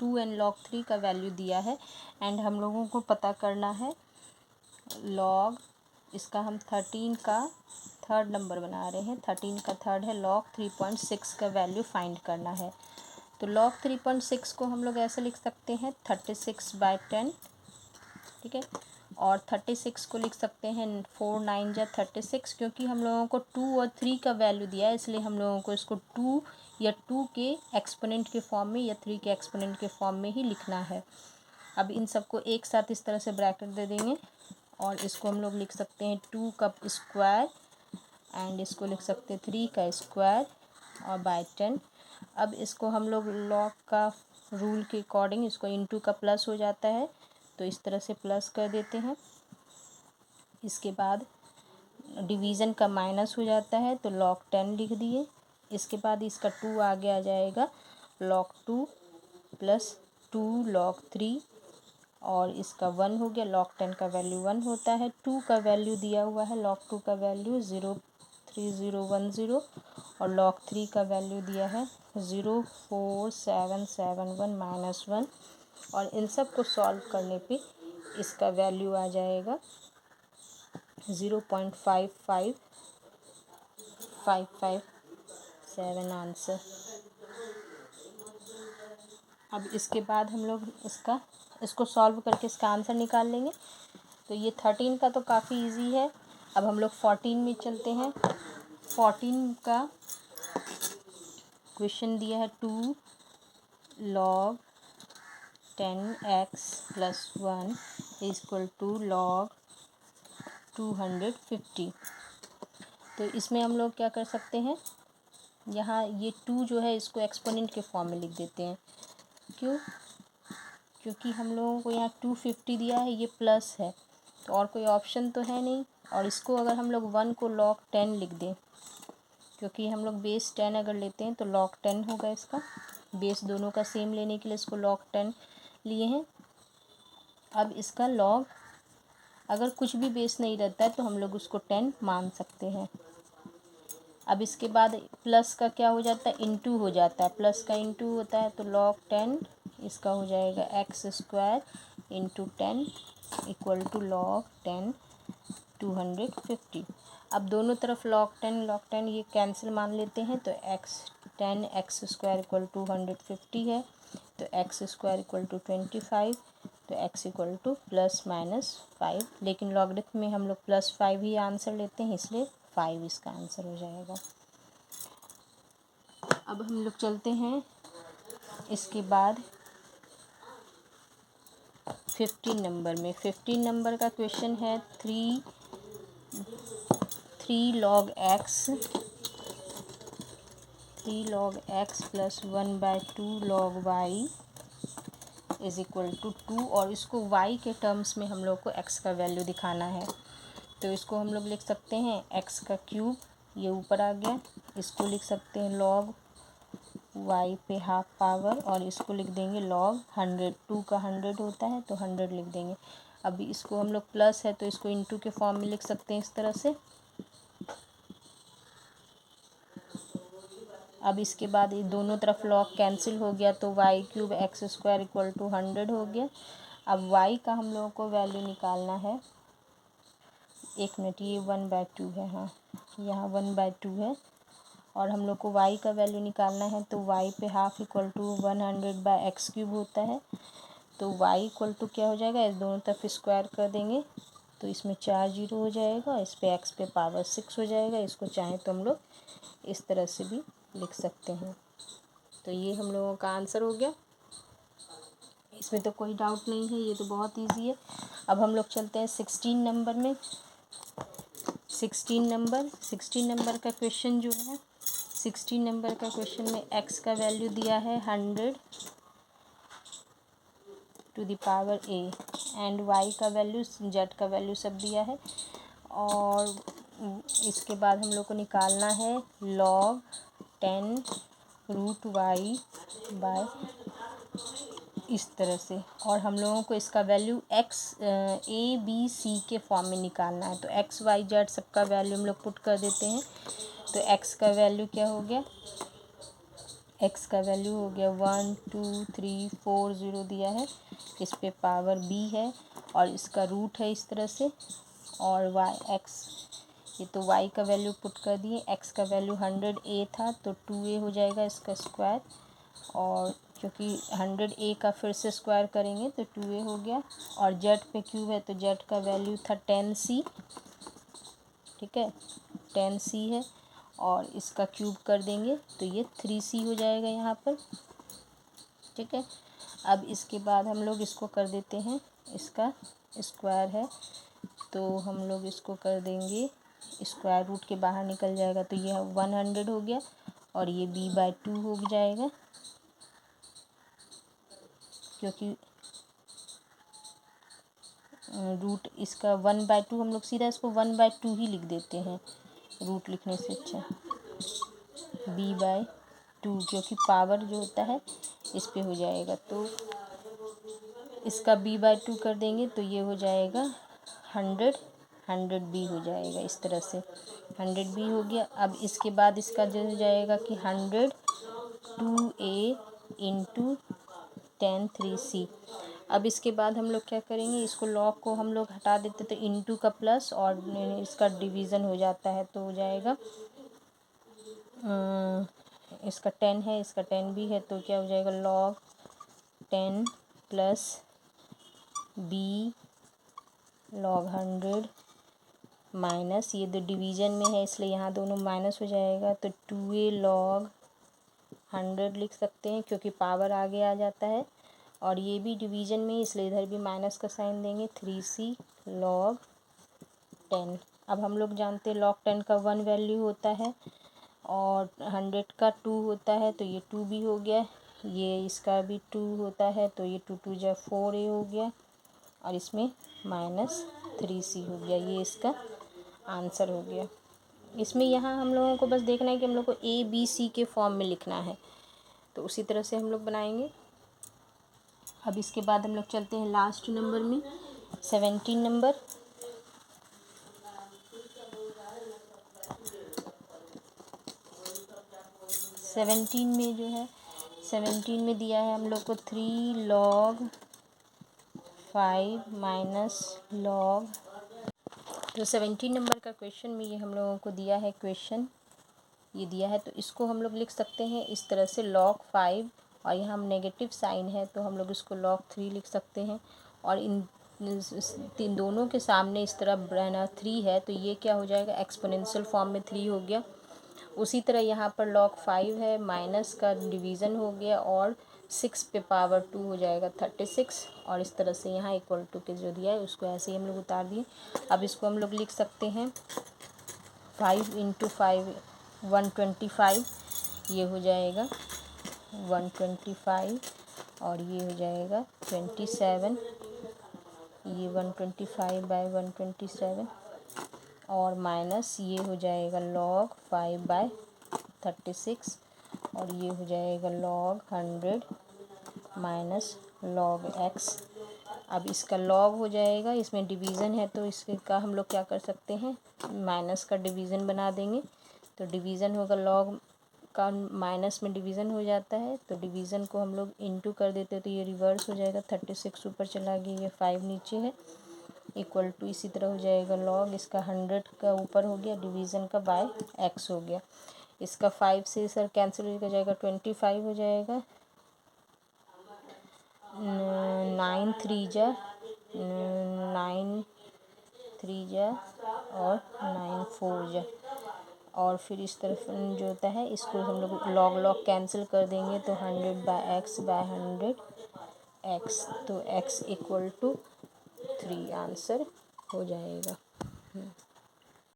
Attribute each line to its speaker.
Speaker 1: 2 and log 3 का value दिया है एंड हम लोगों को पता करना है log, इसका हम 13 का थर्ड नंबर बना रहे हैं, 13 का थर्ड है, log 3.6 का वैल्यू फाइंड करना है। तो log 3.6 को हम लोग ऐसे लिख सकते हैं 36/10, ठीक है, और 36 को लिख सकते हैं 4 9 जा 36, क्योंकि हम लोगों को 2 और 3 का वैल्यू दिया है इसलिए हम लोगों को इसको 2 या 2 के एक्सपोनेंट के फॉर्म में या 3 के एक्सपोनेंट के फॉर्म में ही लिखना है। अब इन सबको एक साथ इस तरह से ब्रैकेट दे देंगे और इसको हम लोग लिख सकते हैं 2 का स्क्वायर एंड इसको लिख सकते हैं 3 का स्क्वायर और बाय 10। अब इसको हम लोग लॉग का रूल के अकॉर्डिंग इसको इनटू का प्लस हो जाता है तो इस तरह से प्लस कर देते हैं। इसके बाद डिवीज़न का माइनस हो जाता है तो log 10 लिख दिए। इसके बाद इसका 2 आगे आ जाएगा log 2 प्लस 2 log 3 और इसका 1 हो गया। log 10 का वैल्यू 1 होता है। 2 का वैल्यू दिया हुआ है, log 2 का वैल्यू 03010 और log 3 का वैल्यू दिया है 04771 -1 और इन सब को सॉल्व करने पे इसका वैल्यू आ जाएगा 0.55557 आंसर। अब इसके बाद हम लोग इसको सॉल्व करके इसका आंसर निकाल लेंगे। तो ये 13 का तो काफ़ी इजी है। अब हम लोग 14 में चलते हैं। 14 का क्वेश्चन दिया है 2 log 10x + 1 = log 250। तो इसमें हम लोग क्या कर सकते हैं, यहाँ ये 2 जो है इसको एक्सपोनेंट के फॉर्म में लिख देते हैं। क्यों? क्योंकि हम लोगों को यहाँ 250 दिया है, ये प्लस है तो और कोई ऑप्शन तो है नहीं। और इसको अगर हम लोग 1 को log 10 लिख दें, क्योंकि हम लोग बेस 10 अगर लेते हैं तो log 10 होगा। इसका बेस दोनों का सेम लेने के लिए इसको log 10 लिए हैं। अब इसका log अगर कुछ भी बेस नहीं रहता है तो हम लोग उसको 10 मान सकते हैं। अब इसके बाद प्लस का क्या हो जाता है, इंटू हो जाता है। प्लस का इंटू होता है तो log 10 इसका हो जाएगा x² × 10 = log 10 250। अब दोनों तरफ log 10 ये कैंसिल मान लेते हैं तो 10 x² = 250 है तो x² = 25 तो x = ±5। लेकिन लॉगरिथम में हम लोग +5 ही आंसर लेते हैं इसलिए 5 इसका आंसर हो जाएगा। अब हम लोग चलते हैं इसके बाद 15 नंबर में। 15 नंबर का क्वेश्चन है 3 log x + 1/2 log y = 2 और इसको y के टर्म्स में हम लोग को x का वैल्यू दिखाना है। तो इसको हम लोग लिख सकते हैं x का क्यूब, ये ऊपर आ गया। इसको लिख सकते हैं log y पे हाफ पावर और इसको लिख देंगे log 100। 2 का 100 होता है तो 100 लिख देंगे। अभी इसको हम लोग प्लस है तो इसको इंटू के फॉर्म में लिख सकते हैं इस तरह से। अब इसके बाद ये दोनों तरफ log कैंसिल हो गया तो y³ x² = 100 हो गया। अब y का हम लोगों को वैल्यू निकालना है। एक मिनट, ये 1/2 है, हाँ यहाँ 1/2 है और हम लोग को y का वैल्यू निकालना है तो y पे हाफ = 100/x³ होता है। तो y = क्या हो जाएगा, इस दोनों तरफ स्क्वायर कर देंगे तो इसमें 4 0 हो जाएगा, इस पे x पे पावर 6 हो जाएगा। इसको चाहें तो हम लोग इस तरह से भी लिख सकते हैं। तो ये हम लोगों का आंसर हो गया। इसमें तो कोई डाउट नहीं है, ये तो बहुत इजी है। अब हम लोग चलते हैं 16 नंबर में। 16 नंबर का क्वेश्चन जो है, 16 नंबर का क्वेश्चन में x का वैल्यू दिया है 100 to the power a and y का वैल्यू, z का वैल्यू सब दिया है। और इसके बाद हम लोग को निकालना है log 10 √y बाय इस तरह से। और हम लोगों को इसका वैल्यू a b c के फॉर्म में निकालना है। तो x y z सबका वैल्यू हम लोग पुट कर देते हैं। तो x का वैल्यू क्या हो गया, एक्स का वैल्यू हो गया 1 2 3 4 0 दिया है, इस पे पावर b है और इसका रूट है इस तरह से, और y x, ये तो y का वैल्यू पुट कर दिए, x का वैल्यू 100a था तो 2a हो जाएगा इसका स्क्वायर, और क्योंकि 100a का फिर से स्क्वायर करेंगे तो 2a हो गया, और z पे क्यूब है तो z का वैल्यू था 10c, ठीक है 10c है, और इसका क्यूब कर देंगे तो ये 3c हो जाएगा यहाँ पर, ठीक है। अब इसके बाद हम लोग इसको कर देते हैं, इसका स्क्वायर है तो हम लोग इसको कर देंगे, स्क्वायर रूट के बाहर निकल जाएगा तो ये 100 हो गया, और ये b/2 हो जाएगा, क्योंकि रूट इसका 1/2, हम लोग सीधा इसको 1/2 ही लिख देते हैं, रूट लिखने से अच्छा b/2, क्योंकि पावर जो होता है इस पे हो जाएगा, तो इसका b/2 कर देंगे तो ये हो जाएगा 100b हो जाएगा, इस तरह से 100b हो गया। अब इसके बाद इसका जो हो जाएगा कि 100 2a इंटू 10 3c। अब इसके बाद हम लोग क्या करेंगे, इसको लॉग को हम लोग हटा देते तो इंटू का प्लस और इसका डिवीज़न हो जाता है, तो हो जाएगा इसका 10 है, इसका 10 भी है, तो क्या हो जाएगा log 10 plus b log 100 minus, ये तो डिवीज़न में है इसलिए यहाँ दोनों माइनस हो जाएगा, तो 2a log 100 लिख सकते हैं क्योंकि पावर आगे आ जाता है, और ये भी डिवीज़न में इसलिए इधर भी माइनस का साइन देंगे, 3c log 10। अब हम लोग जानते हैं log 10 का 1 वैल्यू होता है और 100 का 2 होता है, तो ये 2 भी हो गया, ये इसका भी 2 होता है तो ये 2 2 जा 4a हो गया, और इसमें माइनस 3c हो गया, ये इसका आंसर हो गया। इसमें यहाँ हम लोगों को बस देखना है कि हम लोग को a b c के फॉर्म में लिखना है, तो उसी तरह से हम लोग बनाएंगे। अब इसके बाद हम लोग चलते हैं लास्ट नंबर में, 17 नंबर। 17 में जो है, 17 में दिया है हम लोग को 3 log 5 माइनस log, तो 17 नंबर का क्वेश्चन में ये हम लोगों को दिया है, क्वेश्चन ये दिया है, तो इसको हम लोग लिख सकते हैं इस तरह से log 5, और यहाँ हम नेगेटिव साइन है तो हम लोग इसको log 3 लिख सकते हैं, और इन तीन दोनों के सामने इस तरह बना 3 है तो ये क्या हो जाएगा, एक्सपोनेंशियल फॉर्म में 3 हो गया। उसी तरह यहाँ पर log 5 है, माइनस का डिवीज़न हो गया, और 6 पे पावर 2 हो जाएगा 36, और इस तरह से यहाँ इक्वल टू के जो दिया है उसको ऐसे ही हम लोग उतार दिए। अब इसको हम लोग लिख सकते हैं 5 इंटू 5 125, ये हो जाएगा 125, और ये हो जाएगा 27, ये 125/127, और माइनस ये हो जाएगा log 5/36, और ये हो जाएगा log 100 माइनस log x। अब इसका log हो जाएगा, इसमें डिवीज़न है तो इसका हम लोग क्या कर सकते हैं, माइनस का डिवीज़न बना देंगे, तो डिवीज़न होगा log का माइनस में डिवीज़न हो जाता है, तो डिवीज़न को हम लोग इंटू कर देते हैं तो ये रिवर्स हो जाएगा, 36 ऊपर चला गया, ये 5 नीचे है, इक्वल टू इसी तरह हो जाएगा log इसका 100 का ऊपर हो गया, डिवीज़न का बाय x हो गया, इसका 5 से सर कैंसिल हो जाएगा, 25 हो जाएगा, 9 3 जा 9 3 जा और 9 4 जा, और फिर इस तरफ जो होता है इसको हम लोग log कैंसिल कर देंगे तो 100/x/100x, तो x इक्वल टू 3 आंसर हो जाएगा।